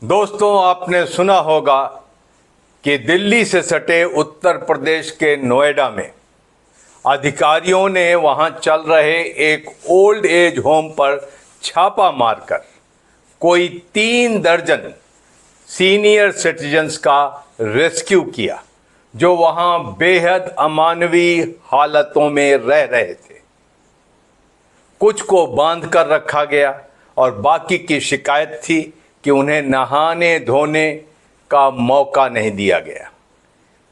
दोस्तों, आपने सुना होगा कि दिल्ली से सटे उत्तर प्रदेश के नोएडा में अधिकारियों ने वहां चल रहे एक ओल्ड एज होम पर छापा मारकर कोई 3 दर्जन सीनियर सिटीजन्स का रेस्क्यू किया, जो वहां बेहद अमानवीय हालतों में रह रहे थे। कुछ को बांध कर रखा गया और बाकी की शिकायत थी कि उन्हें नहाने धोने का मौका नहीं दिया गया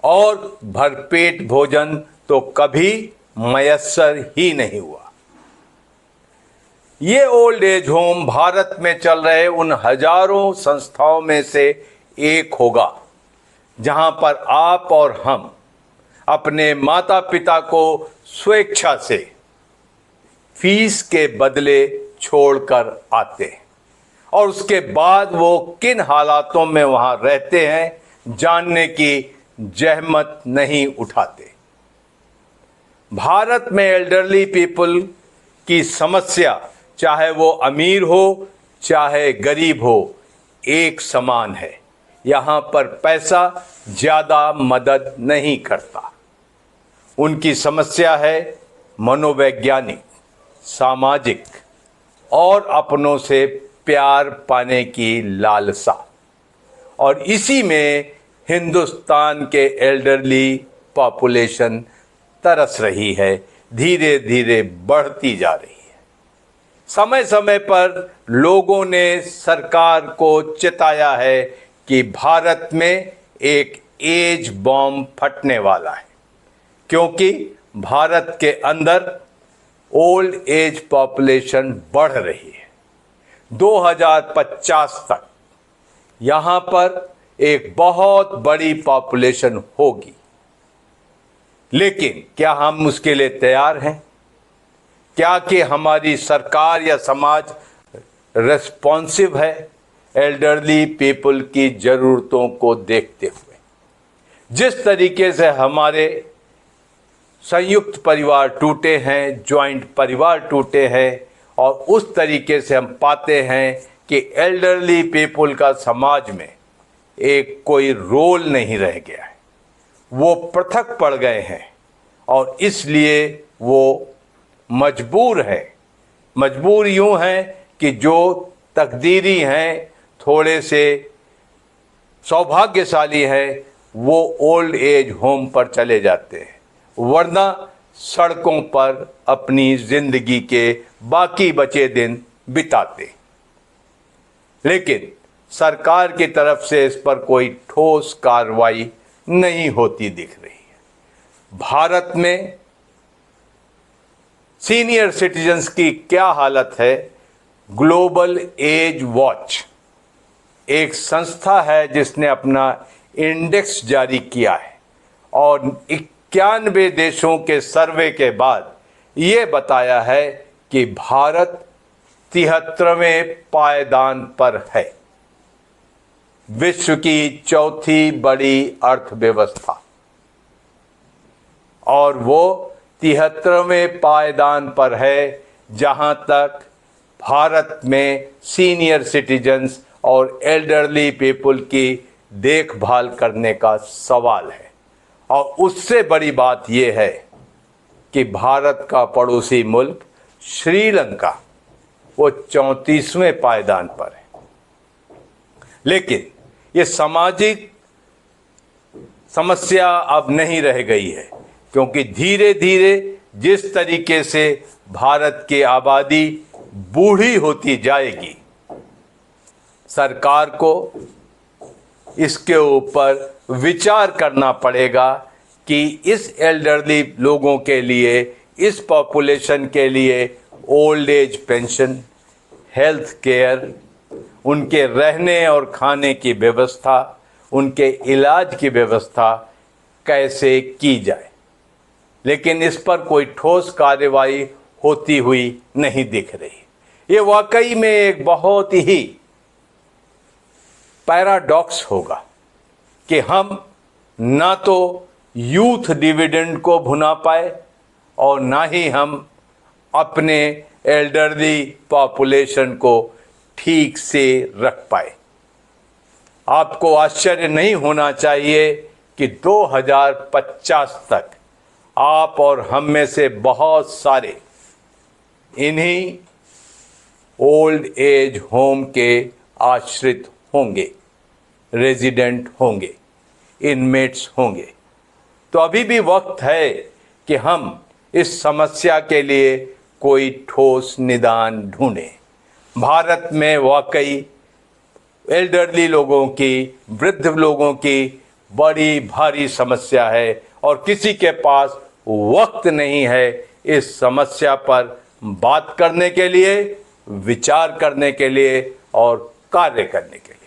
और भरपेट भोजन तो कभी मयस्सर ही नहीं हुआ। ये ओल्ड एज होम भारत में चल रहे उन हजारों संस्थाओं में से एक होगा जहां पर आप और हम अपने माता पिता को स्वेच्छा से फीस के बदले छोड़कर आते हैं और उसके बाद वो किन हालातों में वहां रहते हैं जानने की जहमत नहीं उठाते। भारत में एल्डरली पीपल की समस्या, चाहे वो अमीर हो चाहे गरीब हो, एक समान है। यहाँ पर पैसा ज़्यादा मदद नहीं करता। उनकी समस्या है मनोवैज्ञानिक, सामाजिक और अपनों से प्यार पाने की लालसा। और इसी में हिंदुस्तान के एल्डरली पॉपुलेशन तरस रही है, धीरे धीरे बढ़ती जा रही है। समय समय पर लोगों ने सरकार को चेताया है कि भारत में एक एज बॉम्ब फटने वाला है, क्योंकि भारत के अंदर ओल्ड एज पॉपुलेशन बढ़ रही है। 2050 तक यहाँ पर एक बहुत बड़ी पॉपुलेशन होगी, लेकिन क्या हम उसके लिए तैयार हैं? क्या कि हमारी सरकार या समाज रेस्पॉन्सिव है एल्डरली पीपल की ज़रूरतों को देखते हुए? जिस तरीके से हमारे संयुक्त परिवार टूटे हैं, जॉइंट परिवार टूटे हैं, और उस तरीके से हम पाते हैं कि एल्डरली पीपल का समाज में एक कोई रोल नहीं रह गया है। वो पृथक पड़ गए हैं और इसलिए वो मजबूर यूं हैं कि जो तकदीरी हैं, थोड़े से सौभाग्यशाली हैं, वो ओल्ड एज होम पर चले जाते हैं, वरना सड़कों पर अपनी जिंदगी के बाकी बचे दिन बिताते। लेकिन सरकार की तरफ से इस पर कोई ठोस कार्रवाई नहीं होती दिख रही है। भारत में सीनियर सिटीजन्स की क्या हालत है? ग्लोबल एज वॉच एक संस्था है जिसने अपना इंडेक्स जारी किया है और 91 देशों के सर्वे के बाद ये बताया है कि भारत 73वें पायदान पर है, विश्व की चौथी बड़ी अर्थव्यवस्था, और वो 73वें पायदान पर है जहां तक भारत में सीनियर सिटीजन्स और एल्डरली पीपल की देखभाल करने का सवाल है। और उससे बड़ी बात यह है कि भारत का पड़ोसी मुल्क श्रीलंका वो 34वें पायदान पर है। लेकिन ये सामाजिक समस्या अब नहीं रह गई है, क्योंकि धीरे धीरे जिस तरीके से भारत की आबादी बूढ़ी होती जाएगी, सरकार को इसके ऊपर विचार करना पड़ेगा कि इस एल्डरली लोगों के लिए, इस पॉपुलेशन के लिए old age pension, health care, उनके रहने और खाने की व्यवस्था, उनके इलाज की व्यवस्था कैसे की जाए। लेकिन इस पर कोई ठोस कार्रवाई होती हुई नहीं दिख रही। ये वाकई में एक बहुत ही पैराडॉक्स होगा कि हम ना तो यूथ डिविडेंड को भुना पाए और ना ही हम अपने एल्डरली पॉपुलेशन को ठीक से रख पाए। आपको आश्चर्य नहीं होना चाहिए कि 2050 तक आप और हम में से बहुत सारे इन्हीं ओल्ड एज होम के आश्रित होंगे, रेजिडेंट होंगे, इनमेट्स होंगे। तो अभी भी वक्त है कि हम इस समस्या के लिए कोई ठोस निदान ढूंढें। भारत में वाकई एल्डरली लोगों की, वृद्ध लोगों की बड़ी भारी समस्या है और किसी के पास वक्त नहीं है इस समस्या पर बात करने के लिए, विचार करने के लिए और कार्य करने के लिए।